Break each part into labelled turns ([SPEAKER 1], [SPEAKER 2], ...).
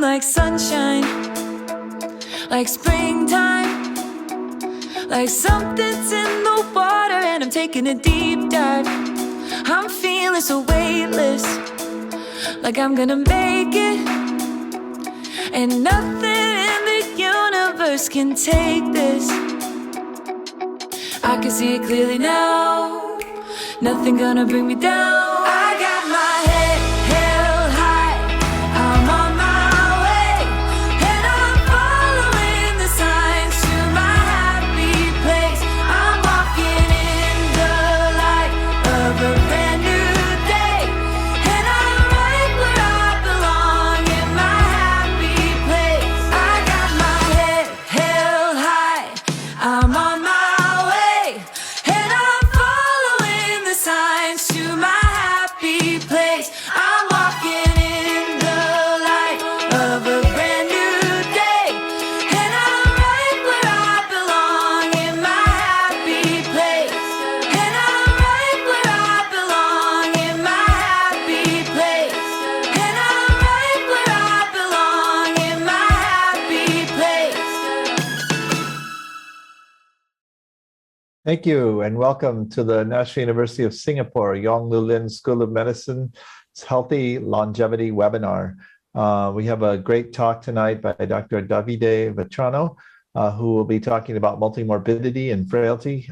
[SPEAKER 1] like sunshine, like springtime, like something's in the water and I'm taking a deep dive. I'm feeling so weightless, like I'm gonna make it, and nothing in the universe can take this. I can see it clearly now, nothing gonna bring me down. I got my head held high, I'm on my way, and I'm following the signs to my happy place. I'm walking in the light of a brand new day, and I'm right where I belong in my happy place. I got my head held high, I'm on my way, and I'm following the signs to my happy place. I'm walking in the light of a brand new day, and I'm right where I belong in my happy place. And I'm right where I belong in my happy place. And I'm right where I belong in my happy place.
[SPEAKER 2] Thank you, and welcome to the National University of Singapore Yong Lu Lin School of Medicine's Healthy Longevity webinar. We have a great talk tonight by Dr. Davide Vetrano, who will be talking about multimorbidity and frailty.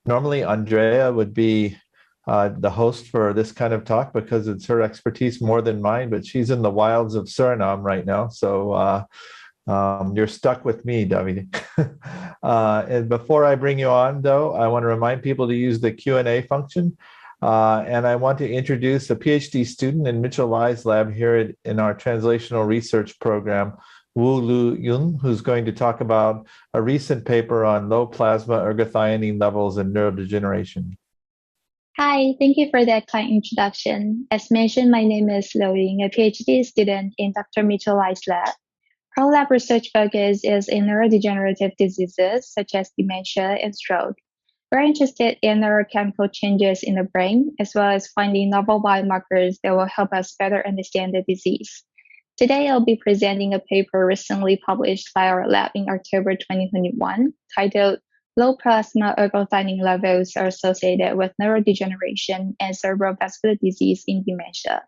[SPEAKER 2] Normally, Andrea would be the host for this kind of talk because it's her expertise more than mine, but she's in the wilds of Suriname right now, so you're stuck with me, Davide. And before I bring you on, though, I want to remind people to use the Q&A function. And I want to introduce a PhD student in Mitchell Lai's lab here in our translational research program, Wu Lu Yun, who's going to talk about a recent paper on low plasma ergothioneine levels in neurodegeneration.
[SPEAKER 3] Hi, thank you for that kind introduction. As mentioned, my name is Lu Yun, a PhD student in Dr. Mitchell Lai's lab. Our lab research focus is in neurodegenerative diseases such as dementia and stroke. We're interested in neurochemical changes in the brain, as well as finding novel biomarkers that will help us better understand the disease. Today, I'll be presenting a paper recently published by our lab in October 2021, titled Low Plasma Ergothioneine Levels Are Associated with Neurodegeneration and Cerebrovascular Disease in Dementia.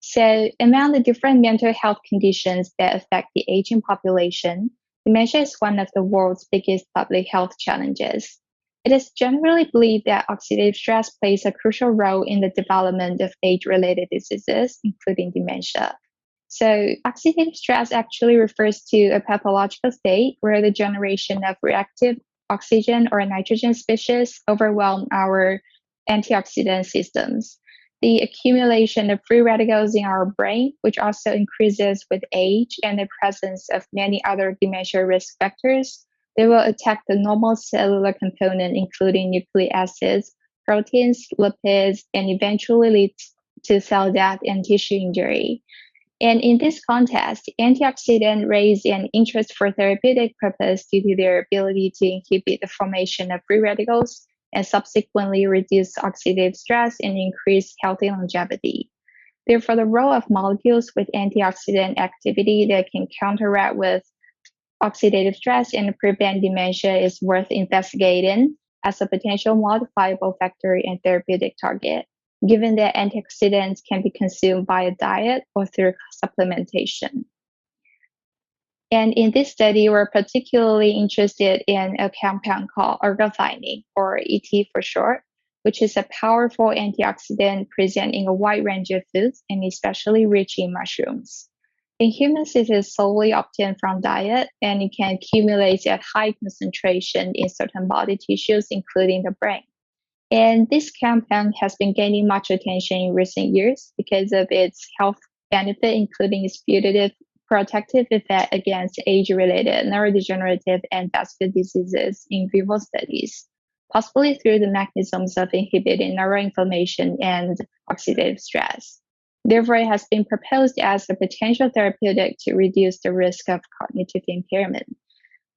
[SPEAKER 3] So, among the different mental health conditions that affect the aging population, dementia is one of the world's biggest public health challenges. It is generally believed that oxidative stress plays a crucial role in the development of age-related diseases, including dementia. So, oxidative stress actually refers to a pathological state where the generation of reactive oxygen or nitrogen species overwhelm our antioxidant systems. The accumulation of free radicals in our brain, which also increases with age and the presence of many other dementia risk factors, they will attack the normal cellular component, including nucleic acids, proteins, lipids, and eventually lead to cell death and tissue injury. And in this context, antioxidants raise an interest for therapeutic purpose due to their ability to inhibit the formation of free radicals and subsequently reduce oxidative stress and increase healthy longevity. Therefore, the role of molecules with antioxidant activity that can counteract with oxidative stress and prevent dementia is worth investigating as a potential modifiable factor and therapeutic target, given that antioxidants can be consumed via diet or through supplementation. And in this study, we're particularly interested in a compound called ergothioneine, or ET for short, which is a powerful antioxidant present in a wide range of foods and especially rich in mushrooms. In humans, it is solely obtained from diet, and it can accumulate at high concentration in certain body tissues, including the brain. And this compound has been gaining much attention in recent years because of its health benefit, including its putative protective effect against age-related neurodegenerative and vascular diseases in vivo studies, possibly through the mechanisms of inhibiting neuroinflammation and oxidative stress. Therefore, it has been proposed as a potential therapeutic to reduce the risk of cognitive impairment.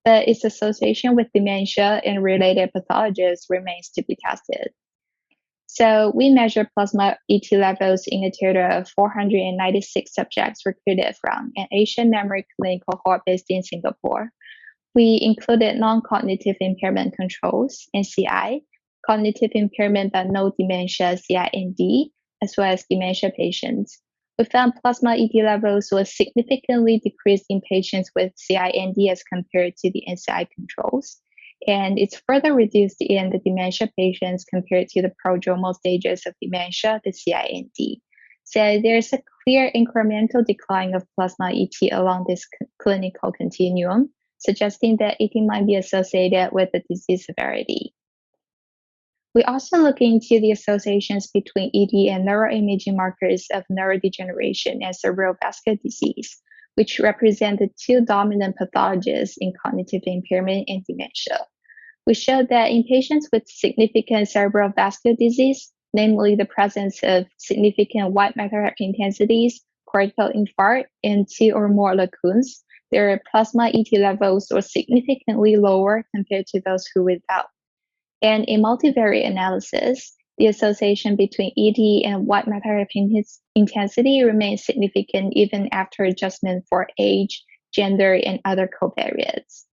[SPEAKER 3] But its association with dementia and related pathologies remains to be tested. So we measured plasma ET levels in a total of 496 subjects recruited from an Asian memory clinic cohort based in Singapore. We included non-cognitive impairment controls, NCI, cognitive impairment but no dementia, CIND, as well as dementia patients. We found plasma ET levels were significantly decreased in patients with CIND as compared to the NCI controls, and it's further reduced in the dementia patients compared to the prodromal stages of dementia, the CIND. So there's a clear incremental decline of plasma ET along this clinical continuum, suggesting that it might be associated with the disease severity. We also look into the associations between ED and neuroimaging markers of neurodegeneration and cerebral vascular disease, which represent the two dominant pathologies in cognitive impairment and dementia. We showed that in patients with significant cerebral vascular disease, namely the presence of significant white matter intensities, cortical infarct, and 2 or more lacunes, their plasma ET levels were significantly lower compared to those who without. And in multivariate analysis, the association between ED and white matter intensity remains significant even after adjustment for age, gender, and other covariates.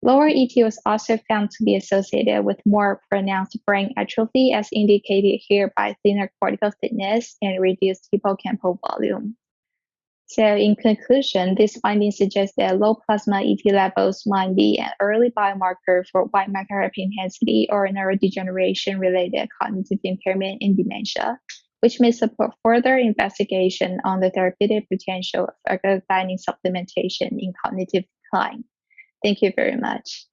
[SPEAKER 3] Lower ET was also found to be associated with more pronounced brain atrophy, as indicated here by thinner cortical thickness and reduced hippocampal volume. So in conclusion, this finding suggests that low plasma ET levels might be an early biomarker for white matter intensity or neurodegeneration-related cognitive impairment in dementia, which may support further investigation on the therapeutic potential of ergothioneine supplementation in cognitive decline. Thank you very much.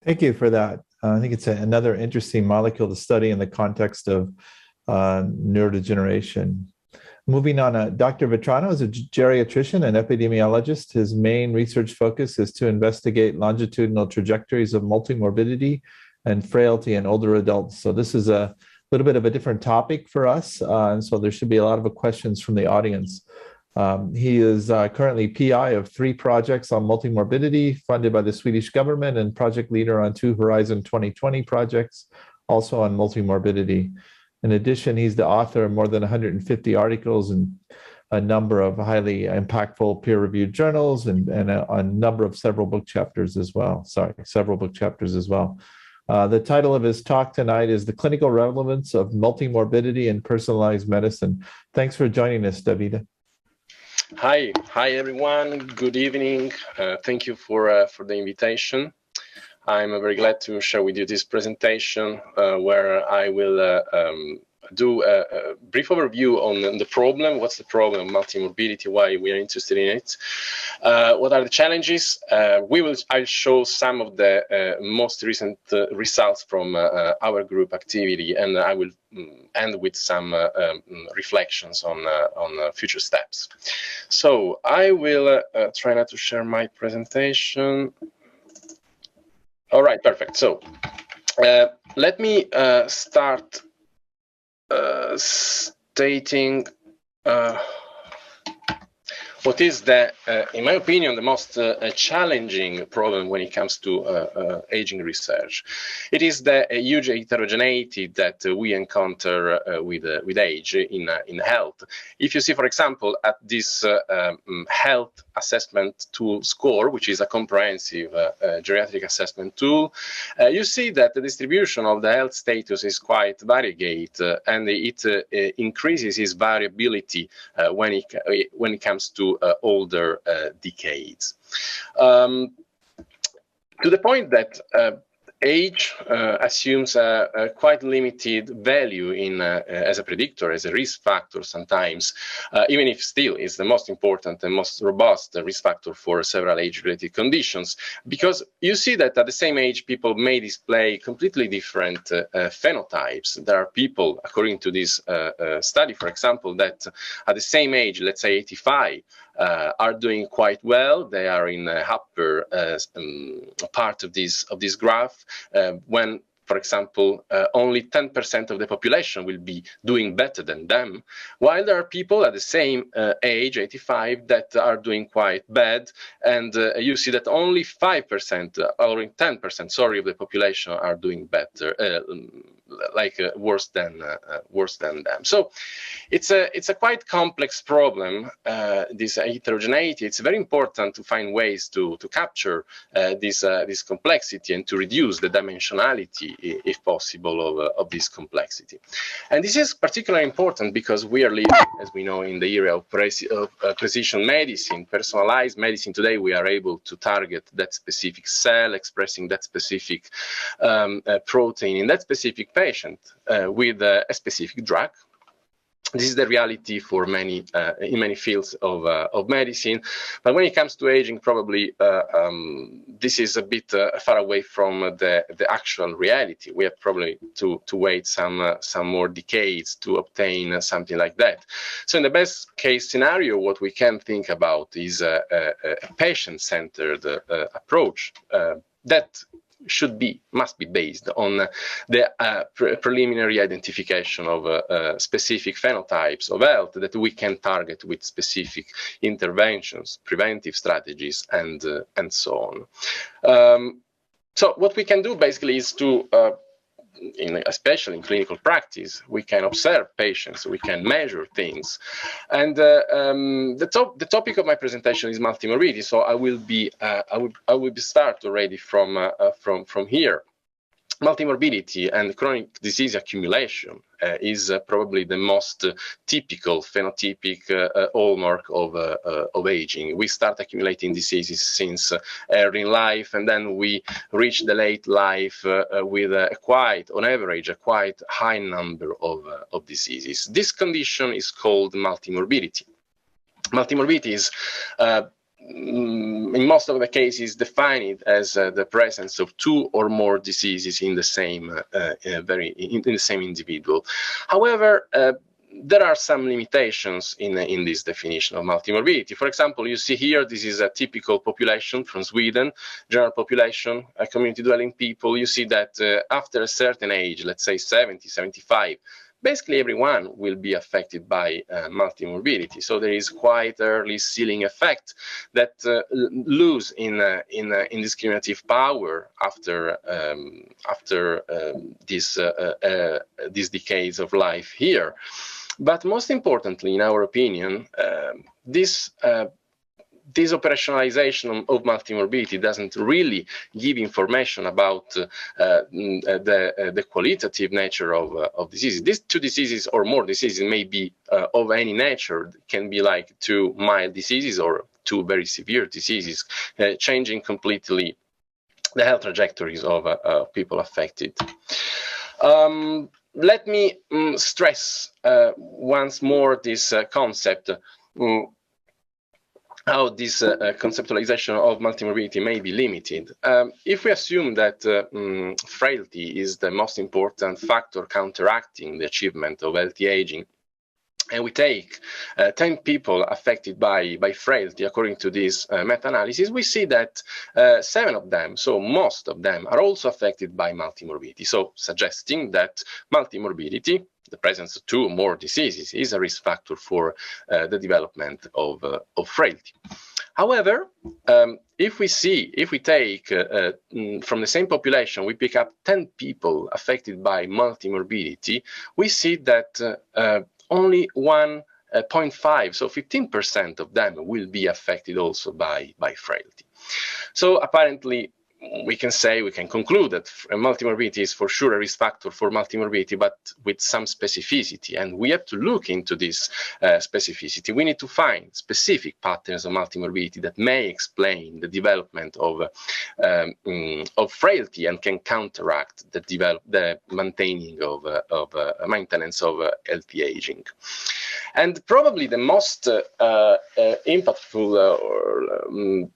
[SPEAKER 2] Thank you for that. I think it's another interesting molecule to study in the context of neurodegeneration. Moving on, Dr. Vetrano is a geriatrician and epidemiologist. His main research focus is to investigate longitudinal trajectories of multimorbidity and frailty in older adults. So this is a little bit of a different topic for us, and so there should be a lot of questions from the audience. He is currently PI of 3 projects on multimorbidity funded by the Swedish government and project leader on 2 Horizon 2020 projects, also on multimorbidity. In addition, he's the author of more than 150 articles and a number of highly impactful peer-reviewed journals and a number of several book chapters as well. The title of his talk tonight is The Clinical Relevance of Multimorbidity in Personalized Medicine. Thanks for joining us, Davide.
[SPEAKER 4] Hi everyone. Good evening. Thank you for the invitation. I'm very glad to share with you this presentation where I will do a brief overview on the problem. What's the problem, multimorbidity, why we are interested in it, what are the challenges. I'll show some of the most recent results from our group activity, and I will end with some reflections on future steps. So I will try not to share my presentation. All right, perfect. So let me start stating what is in my opinion, the most challenging problem when it comes to aging research. It is the huge heterogeneity that we encounter with age in health. If you see, for example, at this health assessment tool score, which is a comprehensive geriatric assessment tool, you see that the distribution of the health status is quite variegate, and it increases its variability when it comes to older decades. To the point that age assumes a quite limited value as a predictor, as a risk factor sometimes, even if still is the most important and most robust risk factor for several age-related conditions, because you see that at the same age people may display completely different phenotypes. There are people, according to this study, for example, that at the same age, let's say 85, are doing quite well. They are in the upper part of this graph, when, for example, only 10% of the population will be doing better than them, while there are people at the same age, 85, that are doing quite bad, and you see that only 5%, or 10%, sorry, of the population are doing better, worse than them. So it's a quite complex problem. This heterogeneity. It's very important to find ways to capture this complexity and to reduce the dimensionality, if possible, of this complexity. And this is particularly important because we are living, as we know, in the era of precision medicine, personalized medicine. Today, we are able to target that specific cell, expressing that specific protein in that specific patient with a specific drug. This is the reality for many in many fields of medicine, but when it comes to aging, probably this is a bit far away from the actual reality. We have probably to wait some more decades to obtain something like that. So in the best case scenario, what we can think about is a patient-centered approach that must be based on the preliminary identification of specific phenotypes of health that we can target with specific interventions, preventive strategies, and so on. So what we can do basically is to especially in clinical practice, we can observe patients, we can measure things, and the topic of my presentation is multimorbidity. So I will start already from here. Multimorbidity and chronic disease accumulation is probably the most typical phenotypic hallmark of aging. We start accumulating diseases since early in life, and then we reach the late life with on average, a quite high number of diseases. This condition is called multimorbidity. Multimorbidity is in most of the cases defined as the presence of two or more diseases in the same individual. However, there are some limitations in this definition of multimorbidity. For example, you see here, this is a typical population from Sweden, general population, community dwelling people. You see that after a certain age, let's say 70, 75, basically everyone will be affected by multimorbidity. So there is quite early ceiling effect that lose in discriminative power after these decades of life here. But most importantly, in our opinion, this operationalization of multimorbidity doesn't really give information about the qualitative nature of diseases. These two diseases or more diseases may be of any nature, can be like two mild diseases or two very severe diseases, changing completely the health trajectories of people affected. Let me stress once more this concept, how this conceptualization of multimorbidity may be limited. If we assume that frailty is the most important factor counteracting the achievement of healthy aging, and we take 10 people affected by frailty, according to this meta-analysis, we see that 7 of them, so most of them, are also affected by multimorbidity. So suggesting that multimorbidity, the presence of two or more diseases, is a risk factor for the development of frailty. However, if we take from the same population, we pick up 10 people affected by multimorbidity, we see that only 1.5, so 15% of them will be affected also by frailty. So apparently, we can conclude that multimorbidity is for sure a risk factor for multimorbidity, but with some specificity. And we have to look into this specificity. We need to find specific patterns of multimorbidity that may explain the development of frailty and can counteract the maintaining of maintenance of healthy aging. And probably the most impactful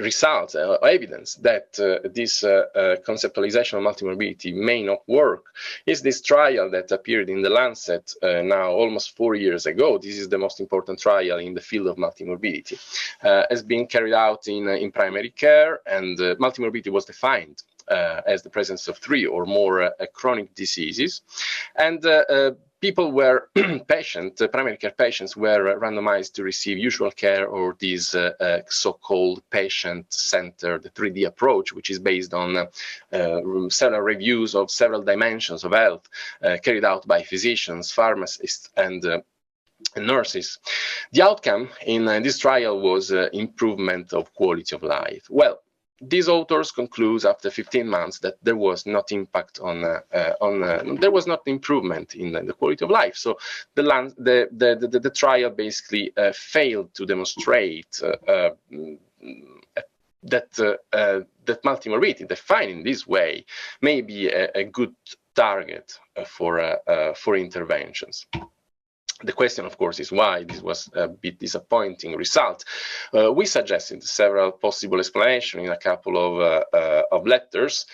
[SPEAKER 4] results or evidence that this conceptualization of multimorbidity may not work is this trial that appeared in the Lancet now almost 4 years ago. This is the most important trial in the field of multimorbidity. Has been carried out in primary care, and multimorbidity was defined as the presence of 3 or more chronic diseases. And people were primary care patients were randomized to receive usual care or this so-called patient-centered 3D approach, which is based on several reviews of several dimensions of health carried out by physicians, pharmacists, and nurses. The outcome in this trial was improvement of quality of life. Well, these authors conclude after 15 months that there was not impact there was not improvement in the quality of life. So the trial basically failed to demonstrate that multimorbidity, defined in this way, may be a good target for interventions. The question, of course, is why this was a bit disappointing result. We suggested several possible explanations in a couple of letters.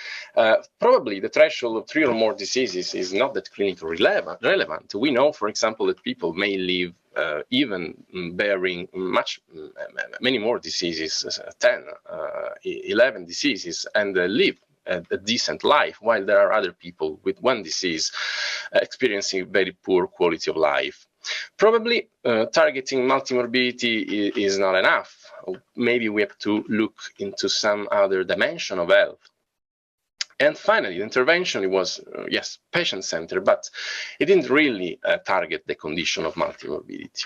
[SPEAKER 4] Probably the threshold of 3 or more diseases is not that clinically relevant. We know, for example, that people may live even bearing many more diseases, 10, 11 diseases, and live a decent life, while there are other people with one disease experiencing very poor quality of life. Probably targeting multimorbidity is not enough. Maybe we have to look into some other dimension of health. And finally, the intervention was, yes, patient-centered, but it didn't really target the condition of multimorbidity.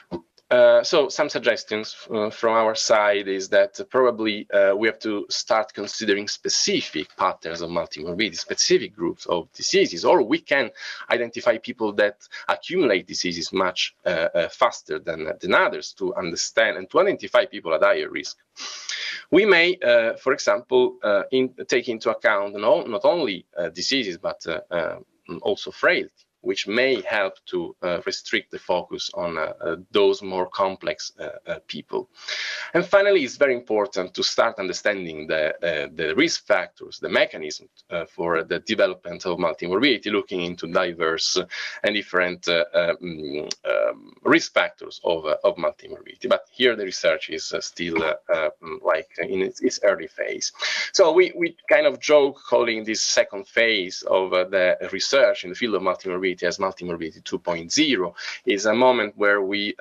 [SPEAKER 4] So some suggestions from our side is that probably we have to start considering specific patterns of multimorbidity, specific groups of diseases, or we can identify people that accumulate diseases much faster than others to understand and to identify people at higher risk. We may, for example, take into account not only diseases, but also frailty, which may help to restrict the focus on those more complex people. And finally, it's very important to start understanding the risk factors, the mechanism for the development of multimorbidity, looking into diverse and different risk factors of multimorbidity. But here the research is still like in its early phase. So we kind of joke calling this second phase of the research in the field of multimorbidity as Multimorbidity 2.0, is a moment where we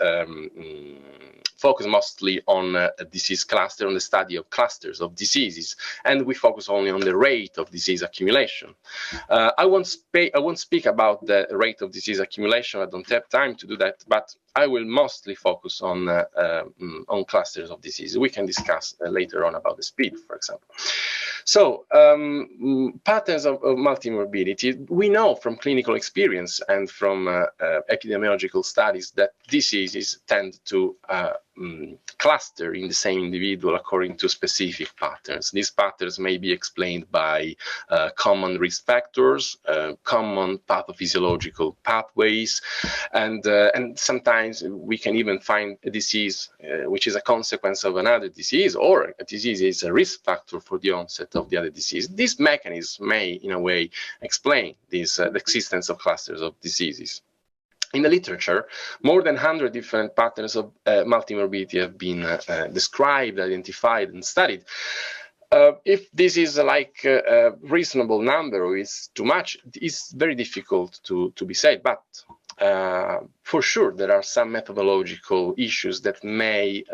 [SPEAKER 4] focus mostly on a disease cluster, on the study of clusters of diseases, and we focus only on the rate of disease accumulation. I won't speak about the rate of disease accumulation. I don't have time to do that, but I will mostly focus on clusters of disease. We can discuss later on about the speed, for example. So patterns of multimorbidity, we know from clinical experience and from epidemiological studies that diseases tend to cluster in the same individual according to specific patterns. These patterns may be explained by common risk factors, common pathophysiological pathways, and sometimes we can even find a disease which is a consequence of another disease, or a disease is a risk factor for the onset of the other disease. This mechanism may, in a way, explain this, the existence of clusters of diseases. In the literature, more than 100 different patterns of multimorbidity have been described, identified, and studied. If this is like a reasonable number or is too much, it's very difficult to be said. But for sure, there are some methodological issues that may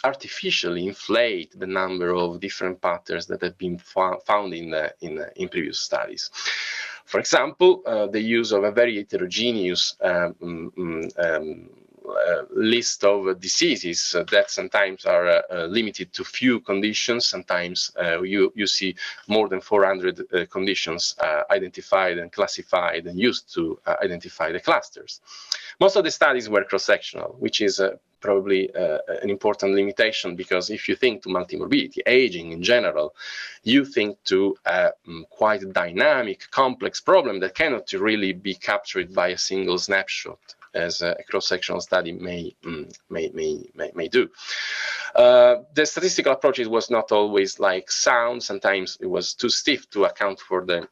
[SPEAKER 4] artificially inflate the number of different patterns that have been found in previous studies. For example, the use of a very heterogeneous list of diseases that sometimes are limited to few conditions. Sometimes you see more than 400 conditions identified and classified and used to identify the clusters. Most of the studies were cross-sectional, which is probably an important limitation, because if you think to multimorbidity, aging in general, you think to a quite dynamic, complex problem that cannot really be captured by a single snapshot, as a cross-sectional study may do. The statistical approach was not always like sound. Sometimes it was too stiff to account for the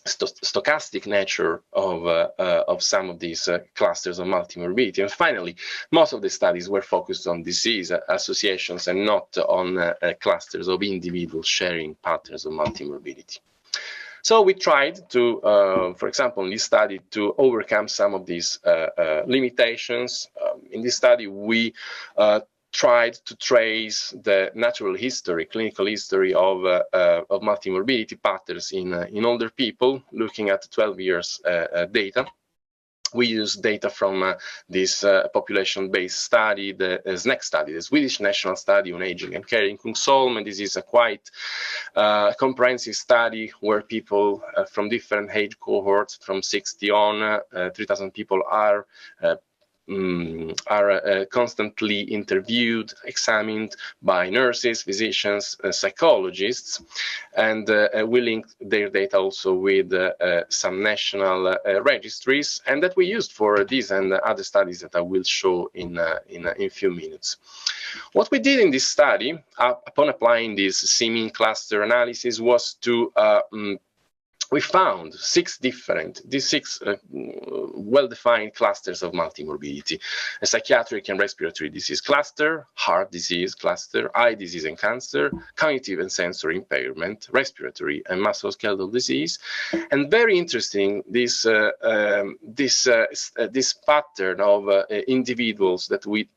[SPEAKER 4] stochastic nature of some of these clusters of multimorbidity. And finally, most of the studies were focused on disease associations and not on clusters of individuals sharing patterns of multimorbidity. So we tried to, for example, in this study, to overcome some of these limitations. In this study, we tried to trace the natural history, clinical history of multimorbidity patterns in older people, looking at 12 years data. We use data from this population-based study, the SNAC study, the Swedish National Study on Aging and Care in Kungsholm. And this is a quite comprehensive study where people from different age cohorts, from 60 on, 3,000 people are constantly interviewed, examined by nurses, physicians, psychologists, and we link their data also with some national registries, and that we used for these and other studies that I will show in a few minutes. What we did in this study, upon applying this seeming cluster analysis, was to we found six well-defined clusters of multimorbidity: a psychiatric and respiratory disease cluster, heart disease cluster, eye disease and cancer, cognitive and sensory impairment, respiratory and musculoskeletal disease. And very interesting, this pattern of individuals that we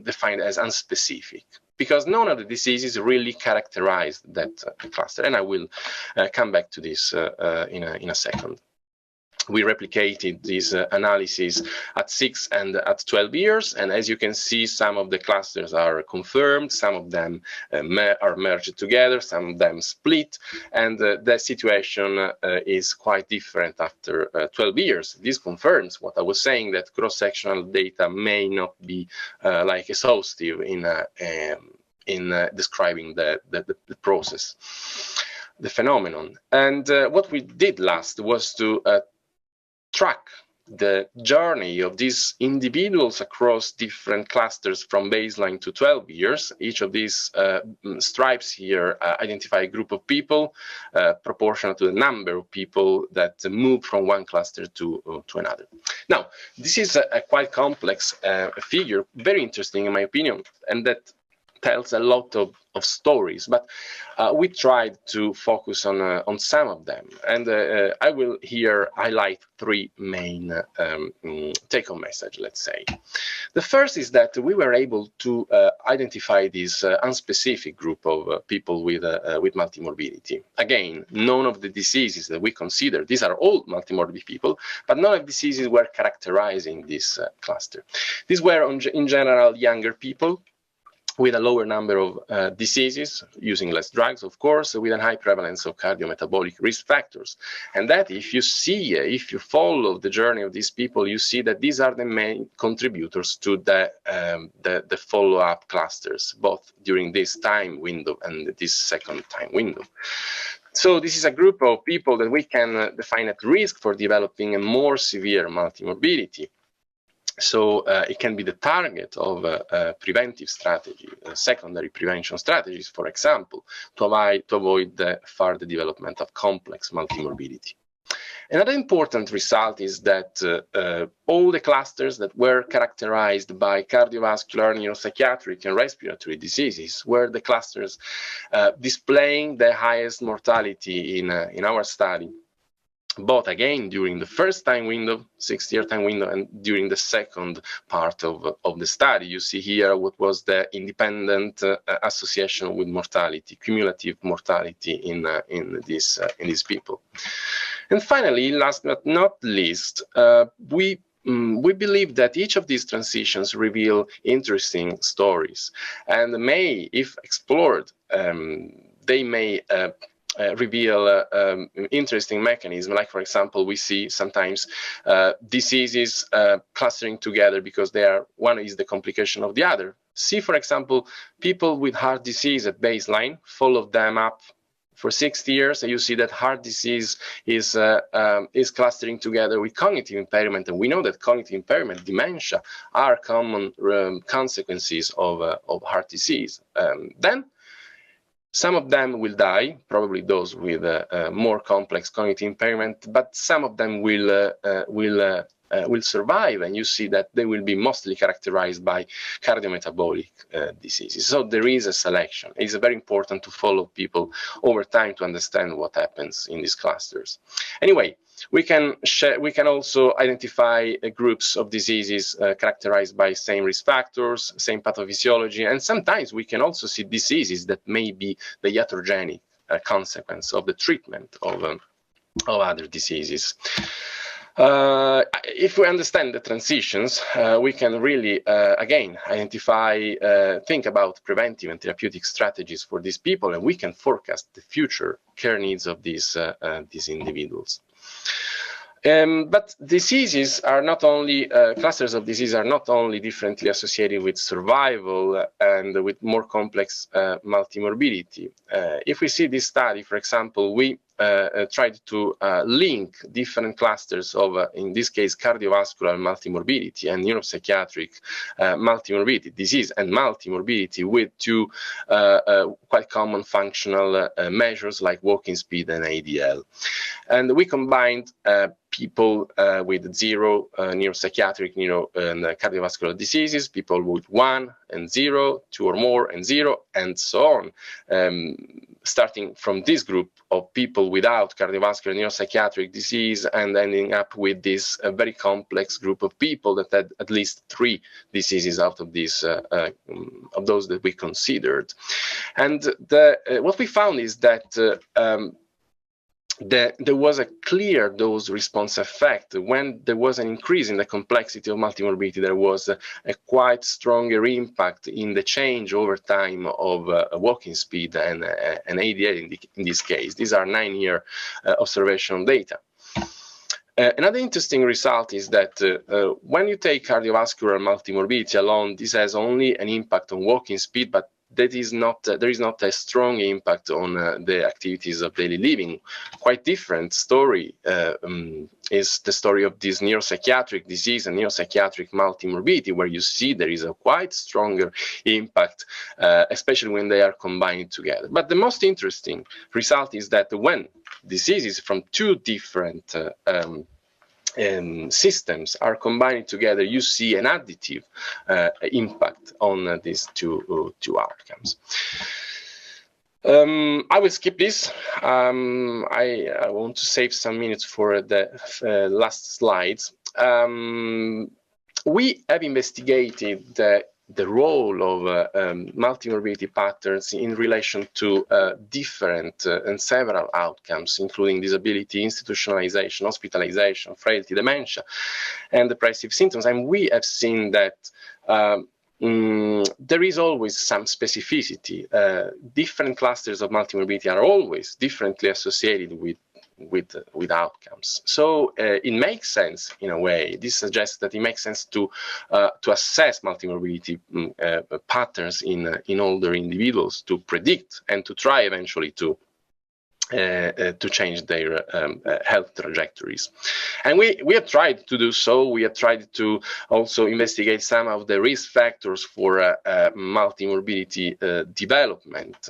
[SPEAKER 4] defined as unspecific, because none of the diseases really characterized that cluster. And I will come back to this in a second. We replicated this analysis at 6 and at 12 years. And as you can see, some of the clusters are confirmed, some of them are merged together, some of them split. And the situation is quite different after 12 years. This confirms what I was saying, that cross-sectional data may not be like exhaustive in describing the process, the phenomenon. And what we did last was to track the journey of these individuals across different clusters from baseline to 12 years. Each of these stripes here identify a group of people proportional to the number of people that move from one cluster to another. Now, this is a quite complex figure, very interesting in my opinion, and that tells a lot of stories, but we tried to focus on some of them, and I will here highlight three main take-home message, let's say. The first is that we were able to identify this unspecific group of people with multimorbidity. Again, none of the diseases that we consider, these are all multimorbid people, but none of the diseases were characterizing this cluster. These were in general younger people with a lower number of diseases, using less drugs, of course, with a high prevalence of cardiometabolic risk factors. And that, if you follow the journey of these people, you see that these are the main contributors to the follow-up clusters, both during this time window and this second time window. So this is a group of people that we can define at risk for developing a more severe multimorbidity. So it can be the target of preventive strategy, secondary prevention strategies, for example, to avoid the further development of complex multimorbidity. Another important result is that all the clusters that were characterized by cardiovascular, neuropsychiatric, and respiratory diseases were the clusters displaying the highest mortality in our study, both again during the first time window, 6-year time window, and during the second part of the study. You see here what was the independent association with mortality, cumulative mortality in these people. And finally, last but not least, we believe that each of these transitions reveal interesting stories, and may, if explored, they may reveal interesting mechanisms. Like, for example, we see sometimes diseases clustering together because one is the complication of the other. See, for example, people with heart disease at baseline, follow them up for 60 years, and you see that heart disease is clustering together with cognitive impairment, and we know that cognitive impairment, dementia, are common consequences of heart disease. Then some of them will die, probably those with more complex cognitive impairment, but some of them will will survive, and you see that they will be mostly characterized by cardiometabolic diseases. So there is a selection. It's very important to follow people over time to understand what happens in these clusters. Anyway, we can also identify groups of diseases characterized by same risk factors, same pathophysiology, and sometimes we can also see diseases that may be the iatrogenic consequence of the treatment of other diseases. If we understand the transitions, we can really, again, identify, think about preventive and therapeutic strategies for these people, and we can forecast the future care needs of these individuals. But diseases are not only, clusters of disease are not only differently associated with survival and with more complex multimorbidity. If we see this study, for example, we tried to link different clusters of, in this case, cardiovascular multimorbidity and neuropsychiatric multimorbidity disease and multimorbidity with two quite common functional measures like walking speed and ADL. And we combined people with 0 neuropsychiatric and cardiovascular diseases, people with 1 and 0, 2 or more and 0, and so on. Starting from this group of people without cardiovascular neuropsychiatric disease and ending up with this very complex group of people that had at least 3 diseases out of these of those that we considered. And what we found is that there was a clear dose response effect. When there was an increase in the complexity of multimorbidity, there was a quite stronger impact in the change over time of walking speed and ADL in this case. These are 9-year observational data. Another interesting result is that when you take cardiovascular multimorbidity alone, this has only an impact on walking speed, but that is not, there is not a strong impact on the activities of daily living. Quite different story is the story of this neuropsychiatric disease and neuropsychiatric multimorbidity, where you see there is a quite stronger impact, especially when they are combined together. But the most interesting result is that when diseases from 2 different systems are combined together, you see an additive impact on these two outcomes. I will skip this. I want to save some minutes for the last slides. We have investigated the role of multimorbidity patterns in relation to different and several outcomes, including disability, institutionalization, hospitalization, frailty, dementia, and depressive symptoms. And we have seen that there is always some specificity. Different clusters of multimorbidity are always differently associated with outcomes. So it makes sense in a way. This suggests that it makes sense to assess multimorbidity patterns in older individuals, to predict and to try eventually to change their health trajectories. And we have tried to do so. We have tried to also investigate some of the risk factors for multimorbidity development,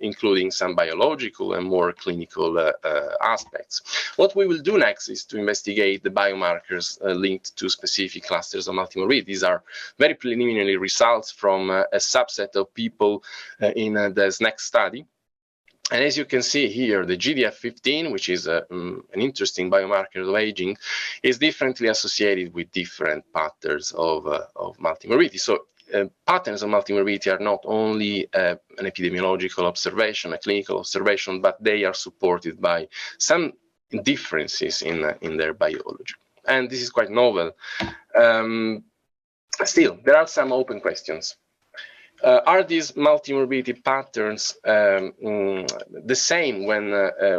[SPEAKER 4] including some biological and more clinical aspects. What we will do next is to investigate the biomarkers linked to specific clusters of multimorbidity. These are very preliminary results from a subset of people in this next study. And as you can see here, the GDF15, which is an interesting biomarker of aging, is differently associated with different patterns of multimorbidity. So patterns of multimorbidity are not only an epidemiological observation, a clinical observation, but they are supported by some differences in their biology. And this is quite novel. Still, there are some open questions. Are these multimorbidity patterns the same when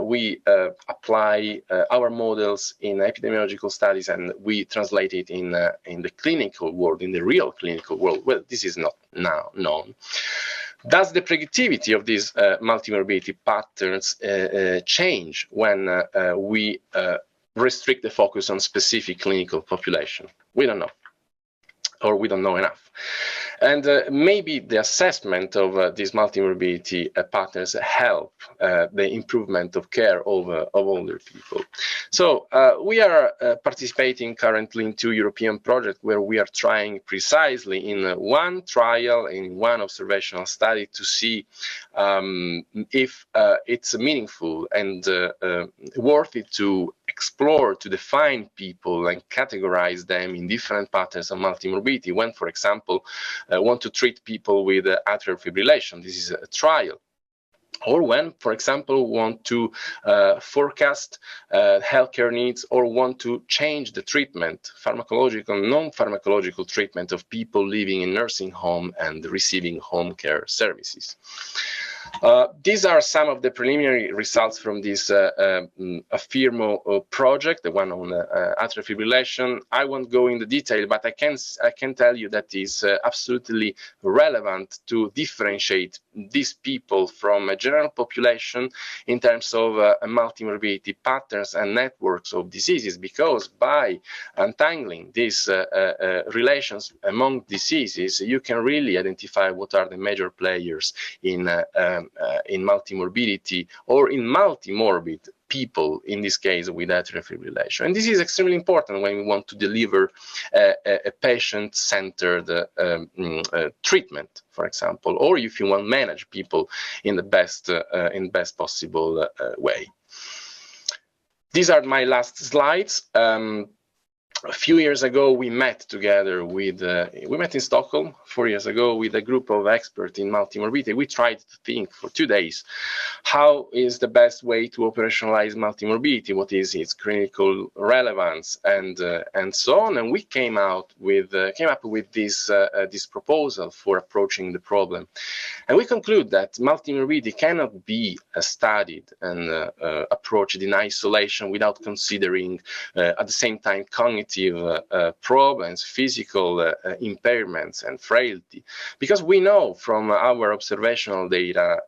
[SPEAKER 4] we apply our models in epidemiological studies and we translate it in the clinical world, in the real clinical world? Well, this is not now known. Does the predictivity of these multimorbidity patterns change when we restrict the focus on specific clinical population? We don't know. or we don't know enough. And maybe the assessment of these multimorbidity patterns help the improvement of care of older people. So we are participating currently in 2 European projects where we are trying precisely in one trial, in one observational study, to see if it's meaningful and worth it to explore, to define people and categorize them in different patterns of multimorbidity when, for example, want to treat people with atrial fibrillation. This is a trial. Or when, for example, want to forecast healthcare needs or want to change the treatment, pharmacological, non-pharmacological treatment of people living in nursing home and receiving home care services. These are some of the preliminary results from this Affirmo project, the one on atrial fibrillation. I won't go into detail, but I can tell you that it's absolutely relevant to differentiate these people from a general population in terms of multimorbidity patterns and networks of diseases, because by untangling these relations among diseases, you can really identify what are the major players in multimorbidity or in multimorbid people, in this case with atrial fibrillation. And this is extremely important when we want to deliver a patient-centered treatment, for example, or if you want to manage people in the best possible way. These are my last slides. A few years ago, we met together with, we met in Stockholm 4 years ago with a group of experts in multimorbidity. We tried to think for 2 days, how is the best way to operationalize multimorbidity? What is its clinical relevance, and so on? And we came up with this proposal for approaching the problem. And we conclude that multimorbidity cannot be studied and approached in isolation without considering at the same time cognitive problems, physical impairments, and frailty, because we know from our observational data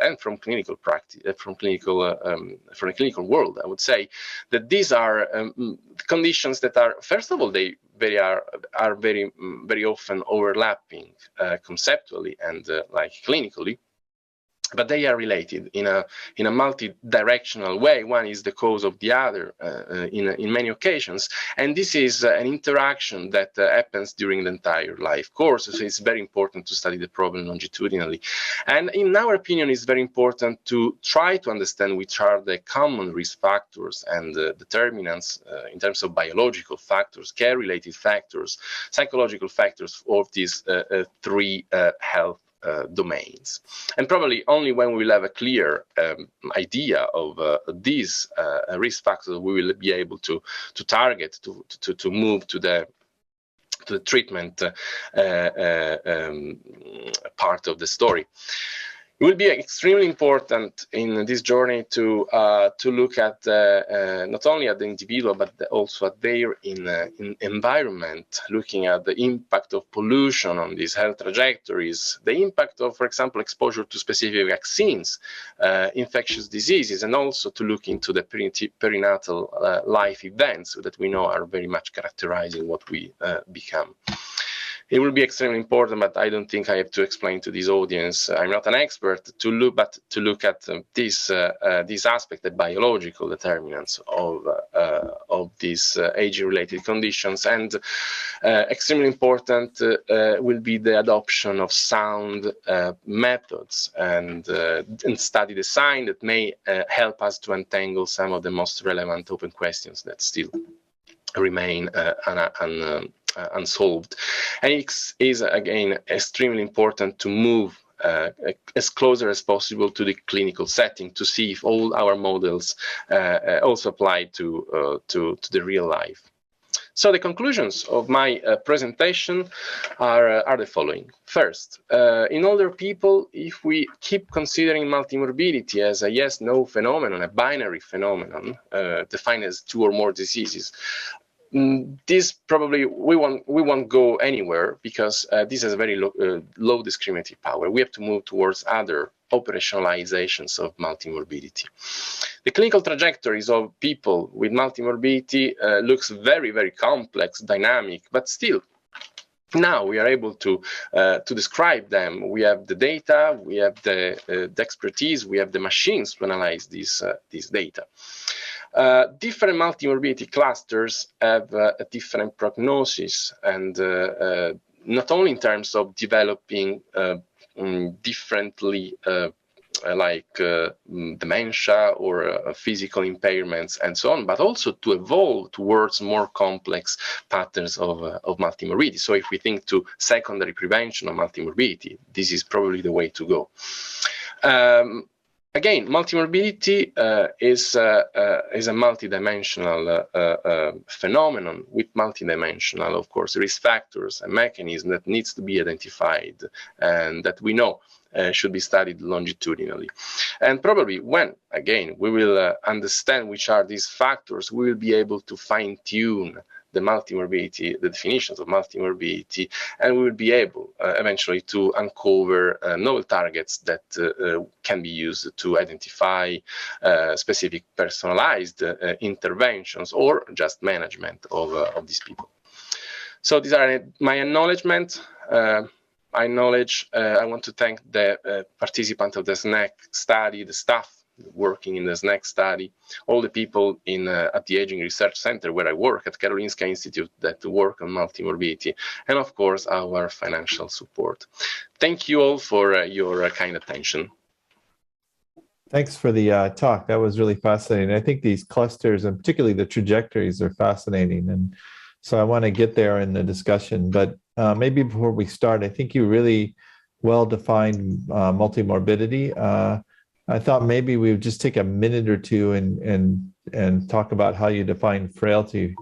[SPEAKER 4] and from clinical practice, from the clinical world, I would say, that these are conditions that are, first of all, they are very often overlapping conceptually and like clinically. But they are related in a multi-directional way. One is the cause of the other in many occasions, and this is an interaction that happens during the entire life course. So it's very important to study the problem longitudinally, and in our opinion, it's very important to try to understand which are the common risk factors and determinants in terms of biological factors, care-related factors, psychological factors of these 3 health domains. And probably only when we'll have a clear idea of these risk factors, we will be able to target, to move to the treatment part of the story. It will be extremely important in this journey to look at not only at the individual but also at their environment, looking at the impact of pollution on these health trajectories, the impact of, for example, exposure to specific vaccines, infectious diseases, and also to look into the perinatal life events that we know are very much characterizing what we become. It will be extremely important, but I don't think I have to explain to this audience. I'm not an expert to look at this aspect, the biological determinants of these age-related conditions, and extremely important will be the adoption of sound methods and study design that may help us to untangle some of the most relevant open questions that still remain unsolved. And it is again extremely important to move as closer as possible to the clinical setting to see if all our models also apply to the real life. So the conclusions of my presentation are the following. First, in older people, if we keep considering multimorbidity as a yes-no phenomenon, a binary phenomenon defined as 2 or more diseases, this probably we won't go anywhere, because this has a very low discriminative power. We have to move towards other operationalizations of multimorbidity. The clinical trajectories of people with multimorbidity looks very, very complex, dynamic, but still Now we are able to describe them. We have the data, we have the expertise, we have the machines to analyze this data. Different multimorbidity clusters have a different prognosis, and not only in terms of developing differently like dementia or physical impairments and so on, but also to evolve towards more complex patterns of multimorbidity. So if we think to secondary prevention of multimorbidity, this is probably the way to go. Again, multimorbidity is a multidimensional phenomenon with multidimensional, of course, risk factors and mechanisms that needs to be identified and that we know should be studied longitudinally. And probably when, again, we will understand which are these factors, we will be able to fine-tune the multimorbidity, the definitions of multimorbidity, and we will be able eventually to uncover novel targets that can be used to identify specific personalized interventions or just management of these people. So these are my acknowledgement. I want to thank the participant of the SNAC study, the staff working in the SNAC study, all the people at the Aging Research Center where I work at Karolinska Institute that work on multimorbidity, and of course our financial support. Thank you all for your kind attention.
[SPEAKER 2] Thanks for the talk. That was really fascinating. I think these clusters, and particularly the trajectories, are fascinating. And so I want to get there in the discussion. But maybe before we start, I think you really well defined multimorbidity. I thought maybe we would just take a minute or two and talk about how you define frailty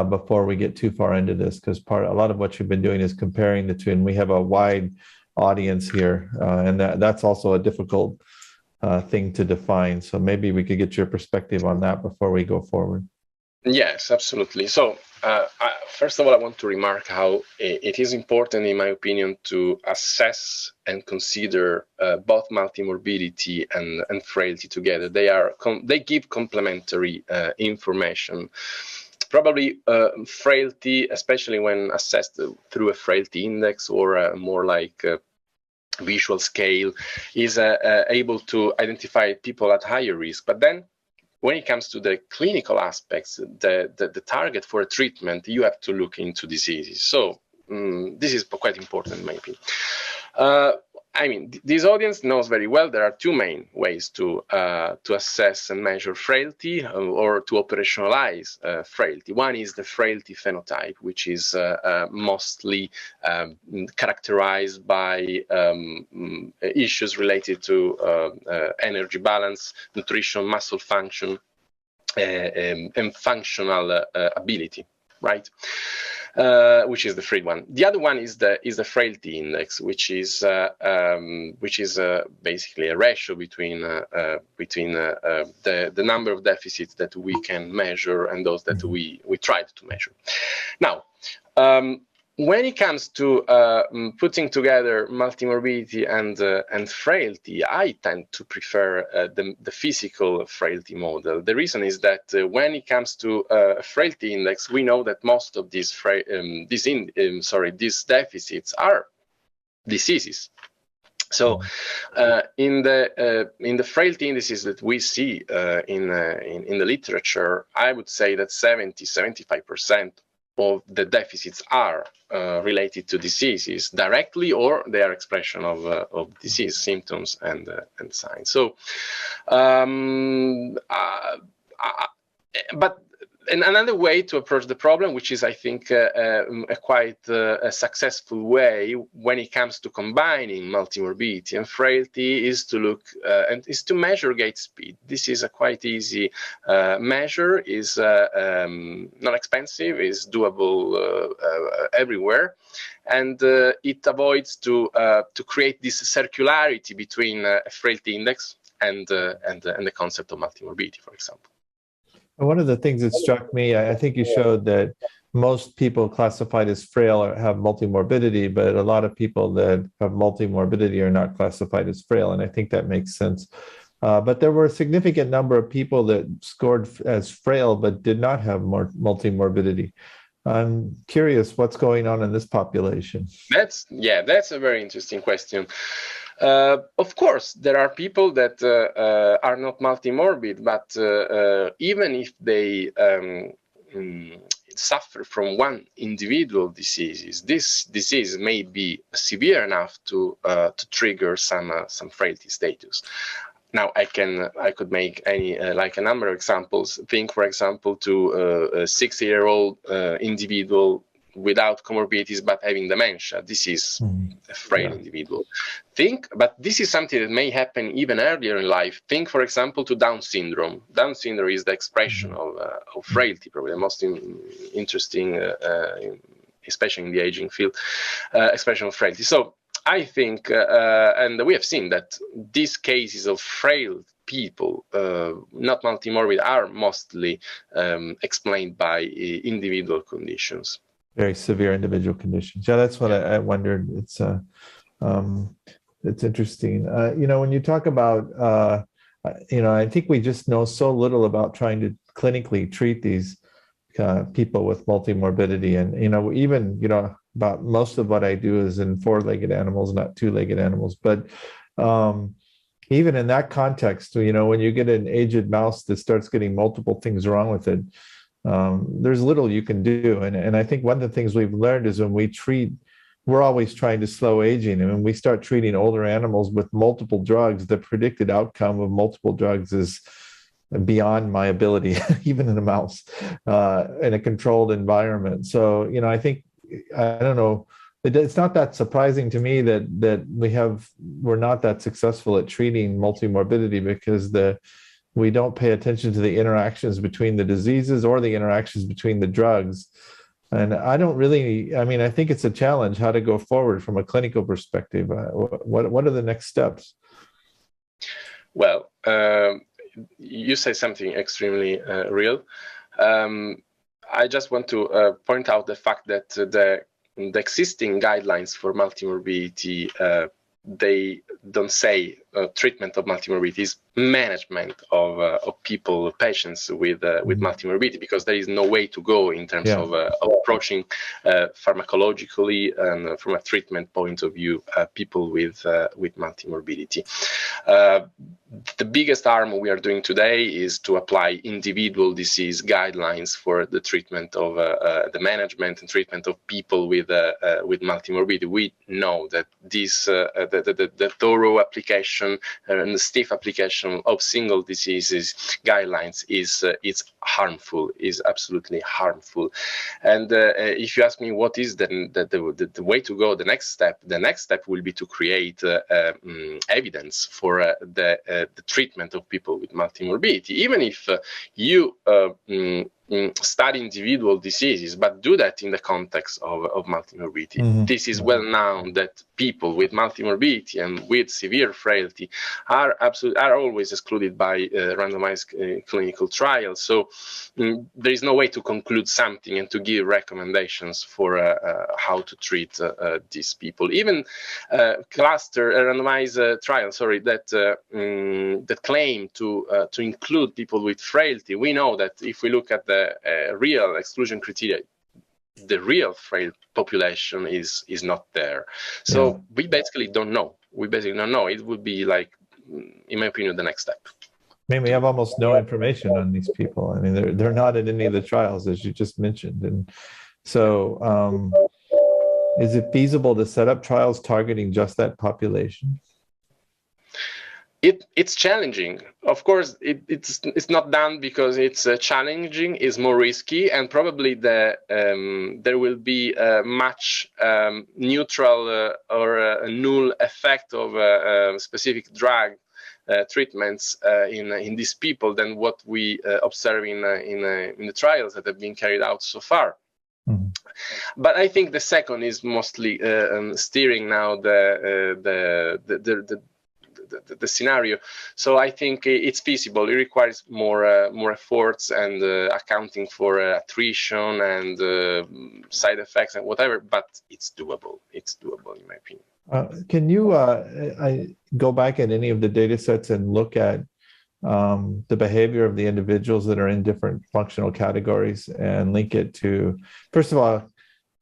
[SPEAKER 2] before we get too far into this, because a lot of what you've been doing is comparing the two, and we have a wide audience here, and that's also a difficult thing to define. So maybe we could get your perspective on that before we go forward.
[SPEAKER 4] Yes, absolutely. So first of all, I want to remark how it is important, in my opinion, to assess and consider both multimorbidity and frailty together. They give complementary information. Probably frailty, especially when assessed through a frailty index or a more like visual scale, is able to identify people at higher risk. But then when it comes to the clinical aspects, the target for a treatment, you have to look into diseases. So this is quite important in my opinion. I mean, this audience knows very well there are two main ways to assess and measure frailty or to operationalize frailty. One is the frailty phenotype, which is mostly characterized by issues related to energy balance, nutrition, muscle function, and functional ability, right? Which is the free one. The other one is the frailty index, which is basically a ratio between the number of deficits that we can measure and those that we tried to measure. Now, when it comes to putting together multimorbidity and frailty, I tend to prefer the physical frailty model. The reason is that when it comes to frailty index, we know that most of these deficits are diseases. So in the frailty indices that we see in the literature, I would say that 70–75% of the deficits are related to diseases directly, or they are expression of disease symptoms and signs. So, but another way to approach the problem, which is, I think, a quite successful way when it comes to combining multimorbidity and frailty, is to look and is to measure gait speed. This is a quite easy measure, is not expensive, is doable everywhere, and it avoids to create this circularity between a frailty index and the concept of multimorbidity, for example.
[SPEAKER 2] One of the things that struck me, I think you showed that most people classified as frail have multimorbidity, but a lot of people that have multimorbidity are not classified as frail, and I think that makes sense. But there were a significant number of people that scored as frail but did not have multimorbidity. I'm curious what's going on in this population.
[SPEAKER 4] That's a very interesting question. Of course, there are people that are not multimorbid, but even if they suffer from one individual disease, this disease may be severe enough to trigger some frailty status. Now, I could make like a number of examples. Think, for example, to a 60-year-old individual without comorbidities but having dementia. This is a frail individual. But this is something that may happen even earlier in life. Think, for example, to Down syndrome. Down syndrome is the expression of frailty, probably the most interesting, especially in the aging field, expression of frailty. So I think, and we have seen that these cases of frail people, not multimorbid, are mostly explained by individual conditions.
[SPEAKER 2] Very severe individual conditions. Yeah, that's what I wondered. It's interesting. When you talk about, I think we just know so little about trying to clinically treat these people with multimorbidity, and even about most of what I do is in four-legged animals, not two-legged animals. But even in that context, when you get an aged mouse that starts getting multiple things wrong with it, there's little you can do. And I think one of the things we've learned is when we treat, we're always trying to slow aging. And when we start treating older animals with multiple drugs, the predicted outcome of multiple drugs is beyond my ability, even in a mouse, in a controlled environment. So, I think, I don't know, it's not that surprising to me that we're not that successful at treating multimorbidity, because we don't pay attention to the interactions between the diseases or the interactions between the drugs. And I think it's a challenge how to go forward from a clinical perspective. What are the next steps?
[SPEAKER 4] Well, you say something extremely real. I just want to point out the fact that the existing guidelines for multimorbidity, they don't say treatment of multimorbidity, is management of patients with multimorbidity, because there is no way to go in terms of approaching pharmacologically and from a treatment point of view people with multimorbidity. The biggest harm we are doing today is to apply individual disease guidelines for the treatment of the management and treatment of people with multimorbidity. We know that this the thorough application and the stiff application of single diseases guidelines is harmful, is absolutely harmful. And if you ask me what is the way to go, the next step will be to create evidence for the treatment of people with multimorbidity. Even if you study individual diseases, but do that in the context of multimorbidity. This is well known that people with multimorbidity and with severe frailty are always excluded by randomized clinical trials. So there is no way to conclude something and to give recommendations for how to treat these people. Even cluster randomized trials, that claim to include people with frailty. We know that if we look at the real exclusion criteria, the real frail population is not there. So we basically don't know. It would be like, in my opinion, the next step.
[SPEAKER 2] I mean, we have almost no information on these people. I mean, they're not in any of the trials, as you just mentioned. And so is it feasible to set up trials targeting just that population?
[SPEAKER 4] It's challenging. Of course, it's not done because it's challenging, it's more risky, and probably there will be a much neutral or null effect of specific drug treatments in these people than what we observe in the trials that have been carried out so far. But I think the second is mostly steering now the scenario. So I think it's feasible. It requires more efforts and accounting for attrition and side effects and whatever, but it's doable. It's doable, in my opinion.
[SPEAKER 2] Can you go back at any of the data sets and look at the behavior of the individuals that are in different functional categories and link it to, first of all,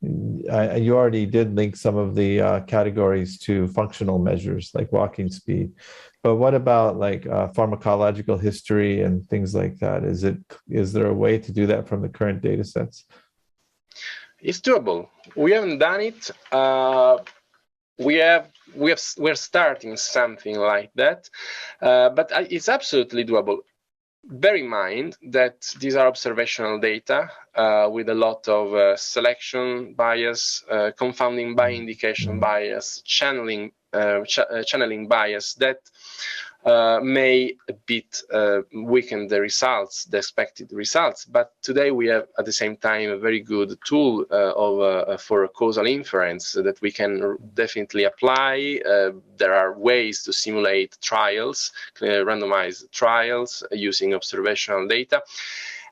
[SPEAKER 2] you already did link some of the categories to functional measures like walking speed. But what about like pharmacological history and things like that? Is there a way to do that from the current data sets?
[SPEAKER 4] It's doable. We haven't done it. We're starting something like that, but it's absolutely doable. Bear in mind that these are observational data with a lot of selection bias, confounding by indication bias, channeling bias that may a bit weaken the results, the expected results. But today we have at the same time a very good tool for causal inference that we can definitely apply. There are ways to simulate trials, randomized trials using observational data.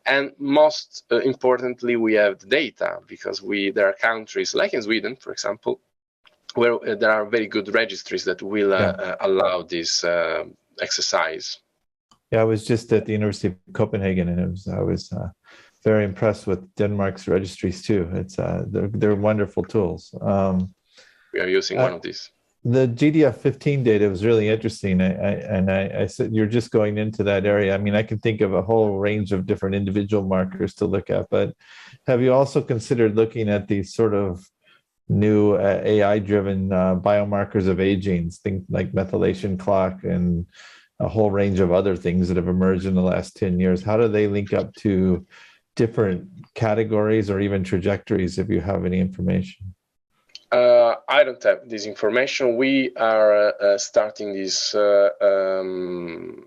[SPEAKER 4] And most importantly, we have the data, because there are countries like in Sweden, for example, where there are very good registries that will allow this exercise.
[SPEAKER 2] Yeah, I was just at the University of Copenhagen, and I was very impressed with Denmark's registries too. It's they're wonderful tools.
[SPEAKER 4] We are using one of these.
[SPEAKER 2] The GDF15 data was really interesting, I said you're just going into that area. I mean, I can think of a whole range of different individual markers to look at, but have you also considered looking at these sort of new AI-driven biomarkers of aging, things like methylation clock and a whole range of other things that have emerged in the last 10 years? How do they link up to different categories or even trajectories, if you have any information?
[SPEAKER 4] I don't have this information. We are starting this new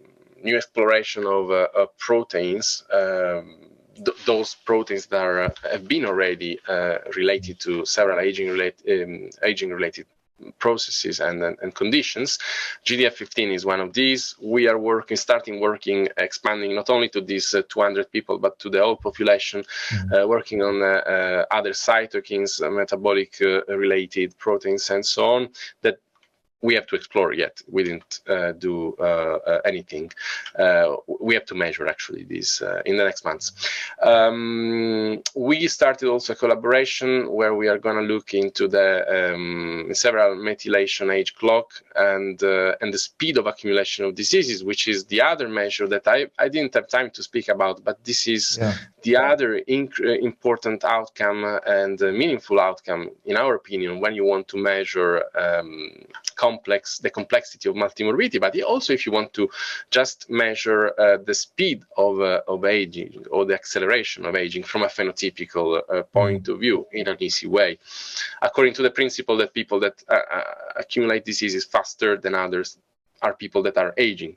[SPEAKER 4] exploration of proteins. Those proteins that have been already related to several aging-related processes and conditions. GDF15 is one of these. We are starting working, expanding not only to these 200 people, but to the whole population, working on other cytokines, metabolic-related proteins, and so on, that we have to explore yet. We didn't do anything. We have to measure actually this in the next months. We started also a collaboration where we are going to look into the several methylation age clock and the speed of accumulation of diseases, which is the other measure that I didn't have time to speak about, but this is the other important outcome and meaningful outcome, in our opinion, when you want to measure the complexity of multimorbidity, but also if you want to just measure the speed of aging or the acceleration of aging from a phenotypical point of view in an easy way, according to the principle that people that accumulate diseases faster than others are people that are aging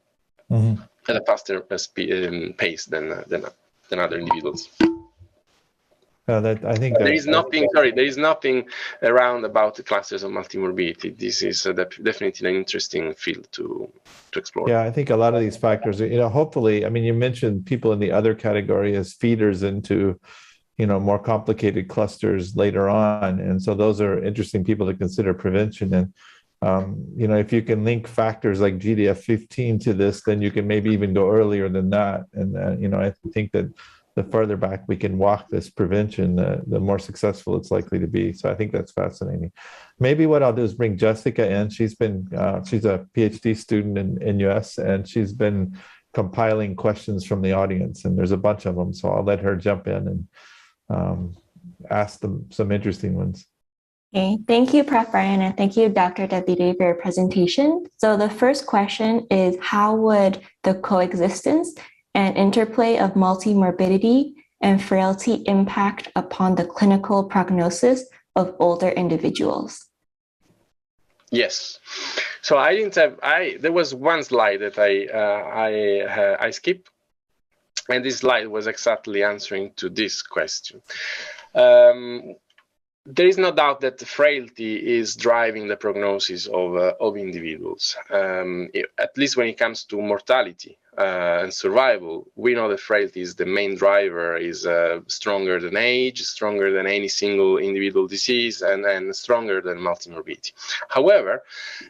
[SPEAKER 4] at a faster pace than other individuals.
[SPEAKER 2] I think
[SPEAKER 4] there is nothing around about the clusters of multimorbidity. This is definitely an interesting field to explore.
[SPEAKER 2] Yeah, I think a lot of these factors are, hopefully, I mean, you mentioned people in the other category as feeders into, more complicated clusters later on. And so those are interesting people to consider prevention. And, if you can link factors like GDF15 to this, then you can maybe even go earlier than that. And, I think that the further back we can walk this prevention, the more successful it's likely to be. So I think that's fascinating. Maybe what I'll do is bring Jessica in. She's a PhD student in US, and she's been compiling questions from the audience, and there's a bunch of them. So I'll let her jump in and ask them some interesting ones.
[SPEAKER 5] Okay, thank you, Prof. Brian, and thank you, Dr. Davide, for your presentation. So the first question is, how would the coexistence and interplay of multimorbidity and frailty impact upon the clinical prognosis of older individuals?
[SPEAKER 4] Yes. So there was one slide that I skipped, and this slide was exactly answering to this question. There is no doubt that the frailty is driving the prognosis of individuals, at least when it comes to mortality and survival. We know that frailty is the main driver, is stronger than age, stronger than any single individual disease, and stronger than multimorbidity. However,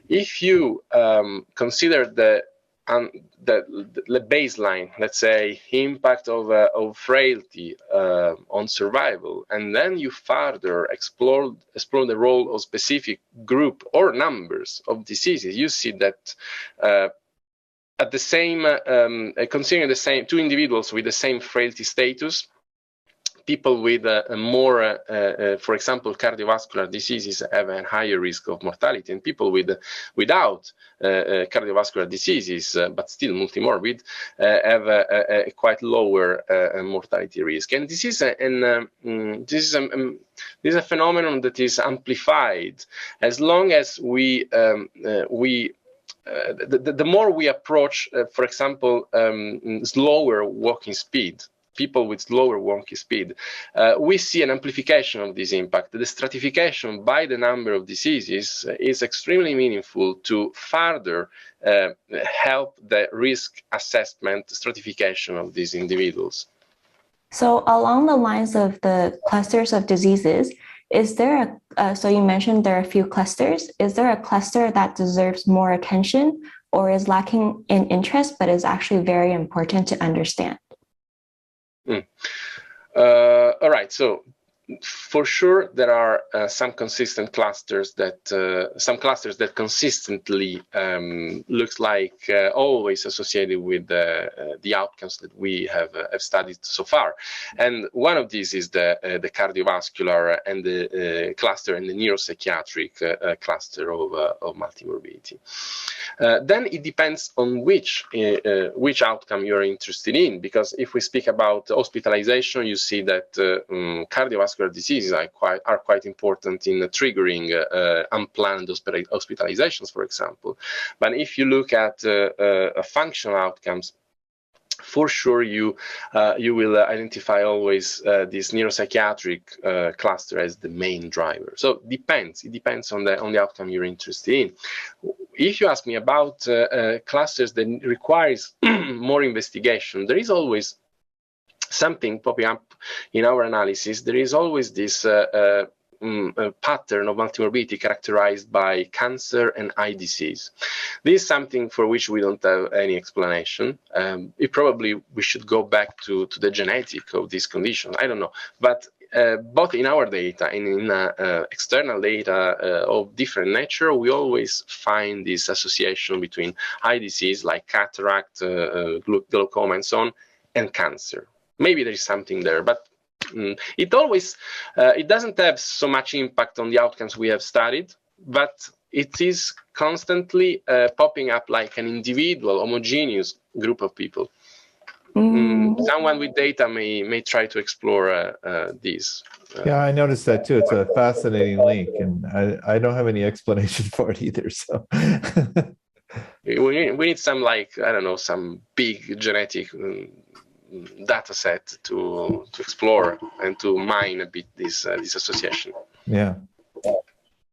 [SPEAKER 4] if you consider the the baseline, let's say, impact of frailty on survival, and then you further explore the role of specific group or numbers of diseases, you see that at the same, considering the same two individuals with the same frailty status, people with more, for example, cardiovascular diseases have a higher risk of mortality, and people without cardiovascular diseases, but still multimorbid, have a quite lower mortality risk. And this is a phenomenon that is amplified as long as the more we approach, for example, slower walking speed, people with slower walking speed, we see an amplification of this impact. The stratification by the number of diseases is extremely meaningful to further help the risk assessment stratification of these individuals.
[SPEAKER 5] So along the lines of the clusters of diseases, is there so you mentioned there are a few clusters. Is there a cluster that deserves more attention or is lacking in interest, but is actually very important to understand?
[SPEAKER 4] All right, so for sure there are some consistent clusters that consistently looks like always associated with the outcomes that we have studied so far, and one of these is the cardiovascular and the cluster and the neuropsychiatric cluster of multimorbidity. Then it depends on which outcome you're interested in, because if we speak about hospitalization, you see that cardiovascular diseases are quite important in triggering unplanned hospitalizations, for example. But if you look at functional outcomes, for sure you will identify always this neuropsychiatric cluster as the main driver. So it depends on the outcome you're interested in. If you ask me about clusters that requires more investigation, there is always something popping up in our analysis. There is always this pattern of multimorbidity characterized by cancer and eye disease. This is something for which we don't have any explanation. We should go back to the genetic of this condition. I don't know, but both in our data and in external data of different nature, we always find this association between eye disease like cataract, glaucoma, and so on, and cancer. Maybe there is something there, but it doesn't have so much impact on the outcomes we have studied, but it is constantly popping up like an individual, homogeneous group of people. Someone with data may try to explore this.
[SPEAKER 2] Yeah, I noticed that too. It's a fascinating link, and I don't have any explanation for it either. So
[SPEAKER 4] we need some, like, I don't know, some big genetic data set to explore and to mine a bit this association.
[SPEAKER 2] Yeah.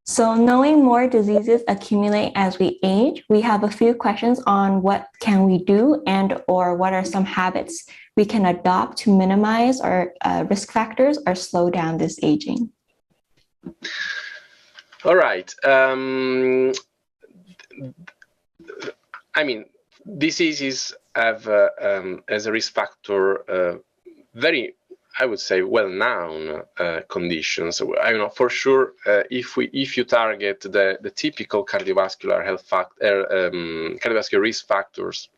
[SPEAKER 5] So knowing more diseases accumulate as we age, we have a few questions on what can we do and or what are some habits we can adopt to minimize our risk factors or slow down this aging.
[SPEAKER 4] All right. I mean, diseases have as a risk factor very, I would say, well-known conditions. I know for sure if you target the typical cardiovascular cardiovascular risk factors,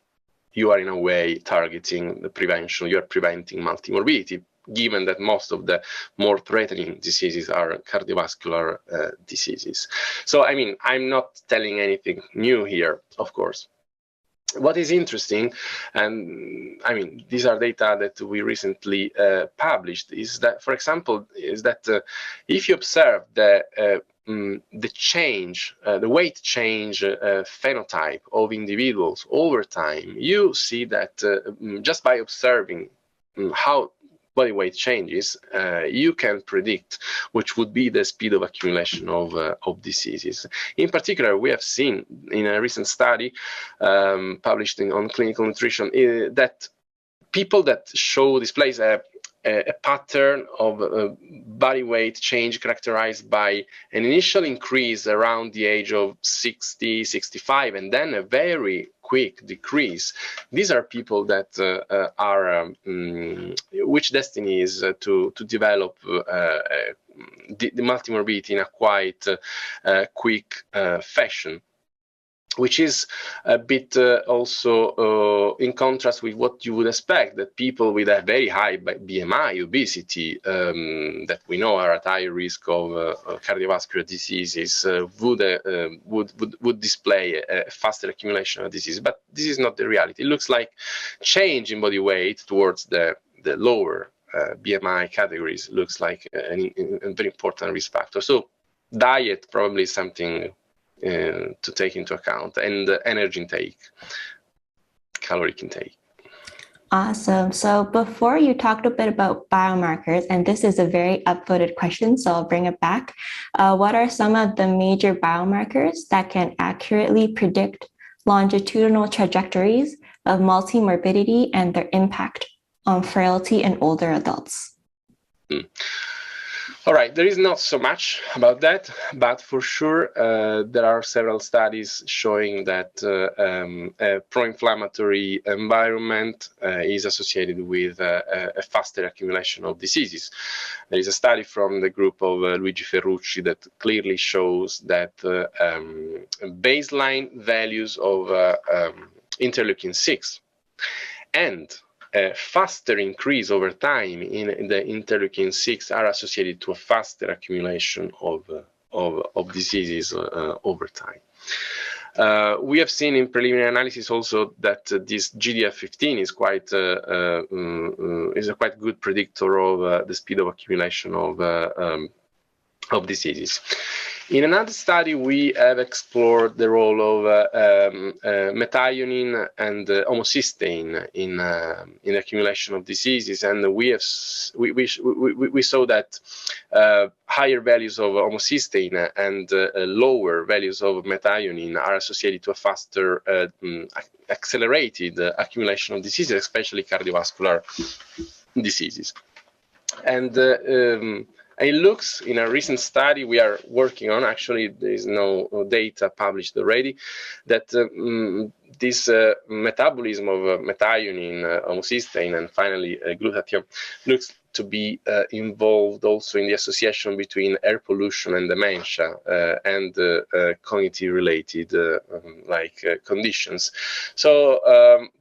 [SPEAKER 4] you are in a way targeting the prevention. You are preventing multimorbidity, given that most of the more threatening diseases are cardiovascular diseases. So, I mean, I'm not telling anything new here, of course. What is interesting, and I mean, these are data that we recently published, is that, for example, if you observe the change, the weight change phenotype of individuals over time, you see that just by observing how body weight changes, you can predict which would be the speed of accumulation of diseases. In particular, we have seen in a recent study published on clinical nutrition that people that displays a pattern of body weight change characterized by an initial increase around the age of 60, 65, and then a very quick decrease. These are people that which destiny is to develop the multimorbidity in a quite quick fashion, which is a bit also in contrast with what you would expect, that people with a very high BMI, obesity, that we know are at high risk of cardiovascular diseases, would display a faster accumulation of disease. But this is not the reality. It looks like change in body weight towards the lower BMI categories looks like a very important risk factor. So diet probably is something to take into account, and energy intake, caloric intake.
[SPEAKER 5] Awesome. So before you talked a bit about biomarkers, and this is a very upvoted question, so I'll bring it back. What are some of the major biomarkers that can accurately predict longitudinal trajectories of multimorbidity and their impact on frailty in older adults?
[SPEAKER 4] All right, there is not so much about that, but for sure there are several studies showing that a pro-inflammatory environment is associated with a faster accumulation of diseases. There is a study from the group of Luigi Ferrucci that clearly shows that baseline values of interleukin-6 and a faster increase over time in the interleukin-6 are associated to a faster accumulation of diseases over time. We have seen in preliminary analysis also that this GDF15 is a quite good predictor of the speed of accumulation of diseases. In another study, we have explored the role of methionine and homocysteine in the accumulation of diseases, and we saw that higher values of homocysteine and lower values of methionine are associated to a faster accelerated accumulation of diseases, especially cardiovascular diseases. And it looks, in a recent study we are working on, actually there is no data published already, that this metabolism of methionine, homocysteine, and finally glutathione looks to be involved also in the association between air pollution and dementia and cognitive-related conditions. So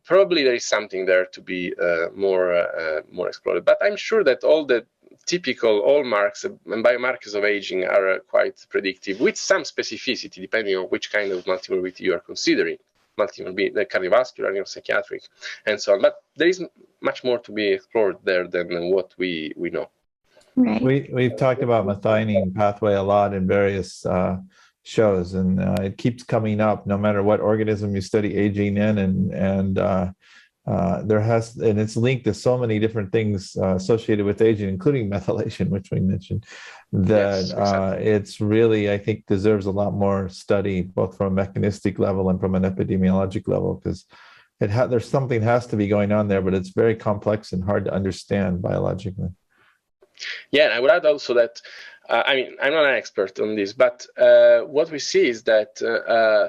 [SPEAKER 4] probably there is something there to be more explored. But I'm sure that all the typical hallmarks and biomarkers of aging are quite predictive, with some specificity depending on which kind of multimorbidity you are considering, multimorbidity, cardiovascular, neuropsychiatric, and so on. But there is much more to be explored there than what we know.
[SPEAKER 5] Right.
[SPEAKER 2] We've talked about methionine pathway a lot in various shows, and it keeps coming up no matter what organism you study aging in, and it's linked to so many different things associated with aging, including methylation, which we mentioned, that
[SPEAKER 4] yes, exactly.
[SPEAKER 2] It's really, I think, deserves a lot more study, both from a mechanistic level and from an epidemiologic level, because there's something has to be going on there, but it's very complex and hard to understand biologically.
[SPEAKER 4] Yeah, and I would add also that I mean, I'm not an expert on this, but what we see is that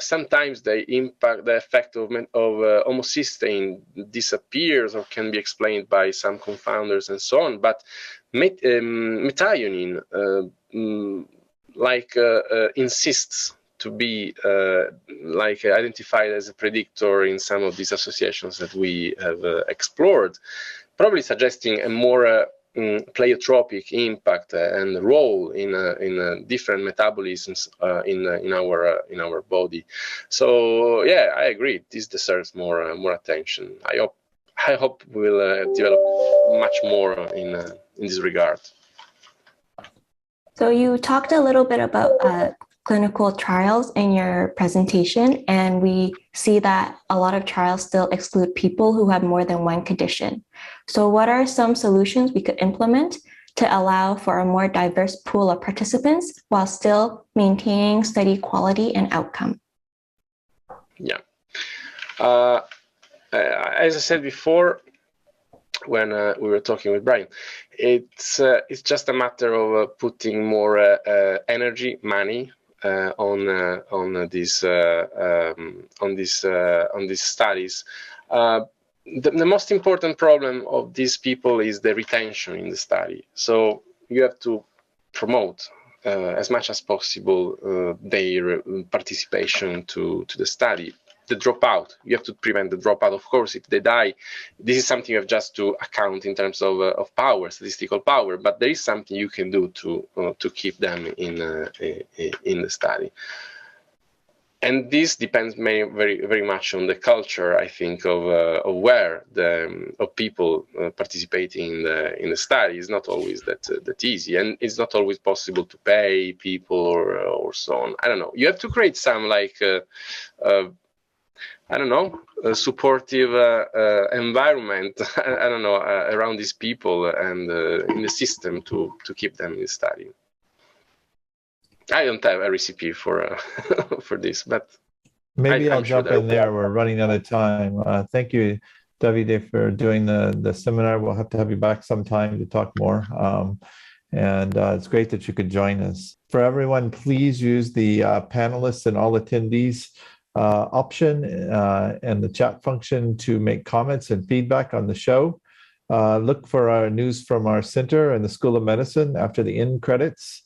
[SPEAKER 4] sometimes the effect of homocysteine disappears or can be explained by some confounders and so on. But methionine insists to be identified as a predictor in some of these associations that we have explored, probably suggesting a more pleiotropic impact and role in different metabolisms in our body. So yeah, I agree. This deserves more attention. I hope we'll develop much more in this regard.
[SPEAKER 5] So you talked a little bit about clinical trials in your presentation, and we see that a lot of trials still exclude people who have more than one condition. So what are some solutions we could implement to allow for a more diverse pool of participants while still maintaining study quality and outcome?
[SPEAKER 4] Yeah. As I said before, when we were talking with Brian, it's just a matter of putting more energy, money, on these studies. The most important problem of these people is the retention in the study. So you have to promote as much as possible their participation to the study. The dropout, you have to prevent the dropout. Of course, if they die, this is something you have just to account in terms of power, statistical power. But there is something you can do to keep them in the study. And this depends very much on the culture, I think, of where of people participating in the study. Is not always that easy, and it's not always possible to pay people or so on. I don't know. You have to create some like I don't know, a supportive environment. I don't know, around these people and in the system to keep them in study. I don't have a recipe for for this, but
[SPEAKER 2] maybe I'll jump in there. We're running out of time. Thank you, Davide, for doing the seminar. We'll have to have you back sometime to talk more. And it's great that you could join us. For everyone, please use the panelists and all attendees option and the chat function to make comments and feedback on the show. Look for our news from our center and the School of Medicine after the end credits.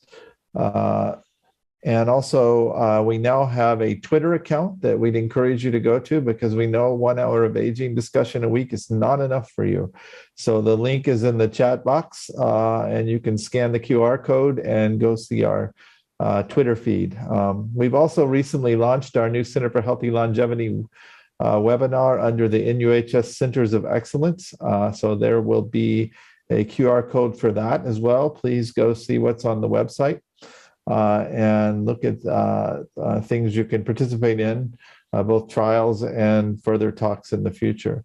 [SPEAKER 2] And also, we now have a Twitter account that we'd encourage you to go to, because we know 1 hour of aging discussion a week is not enough for you. So the link is in the chat box, and you can scan the QR code and go see our Twitter feed. We've also recently launched our new Center for Healthy Longevity webinar under the NUHS Centers of Excellence. So there will be a QR code for that as well. Please go see what's on the website. And look at things you can participate in, both trials and further talks in the future.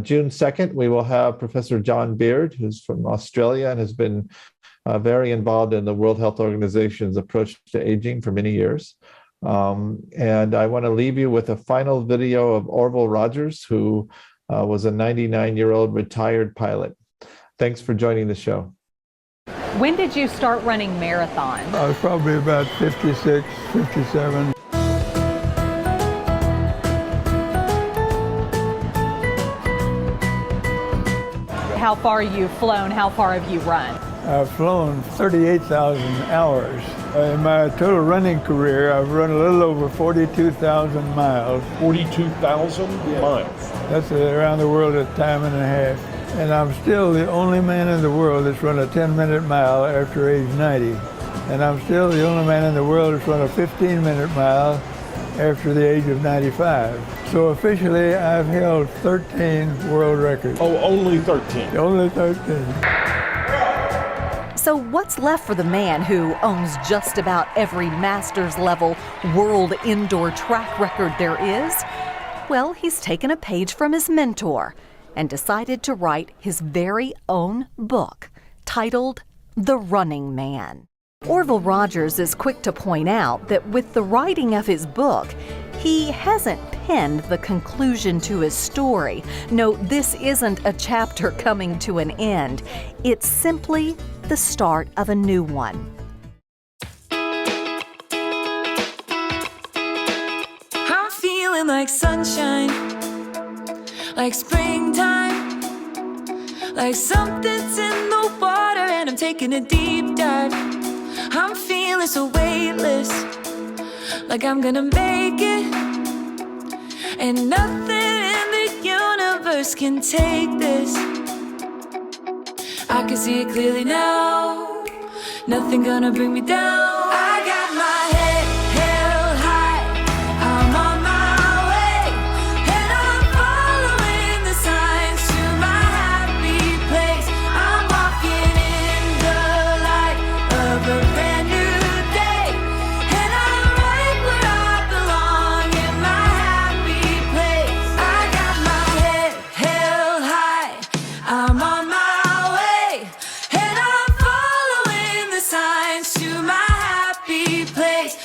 [SPEAKER 2] June 2nd, we will have Professor John Beard, who's from Australia and has been very involved in the World Health Organization's approach to aging for many years. And I want to leave you with a final video of Orville Rogers, who was a 99-year-old retired pilot. Thanks for joining the show.
[SPEAKER 6] When did you start running marathons?
[SPEAKER 7] I was probably about 56, 57.
[SPEAKER 6] How far have you flown? How far have you run?
[SPEAKER 7] I've flown 38,000 hours. In my total running career, I've run a little over 42,000 miles.
[SPEAKER 8] 42,000 miles?
[SPEAKER 7] That's around the world a time and a half. And I'm still the only man in the world that's run a 10-minute mile after age 90. And I'm still the only man in the world that's run a 15-minute mile after the age of 95. So officially, I've held 13 world records.
[SPEAKER 8] Oh, only 13?
[SPEAKER 7] Only 13.
[SPEAKER 6] So what's left for the man who owns just about every master's level world indoor track record there is? Well, he's taken a page from his mentor and decided to write his very own book titled The Running Man. Orville Rogers is quick to point out that with the writing of his book, he hasn't penned the conclusion to his story. No, this isn't a chapter coming to an end. It's simply the start of a new one.
[SPEAKER 1] I'm feeling like sunshine, like springtime, like something's in the water and I'm taking a deep dive. I'm feeling so weightless, like I'm gonna make it, and nothing in the universe can take this. I can see it clearly now, nothing gonna bring me down. I got my head held high, I'm on my way, and I'm following the signs to my happy place. I'm walking in the light of a brand new day, and I'm right where I belong in my happy place. I got my head held high, I'm on my way, and I'm following the signs to my happy place.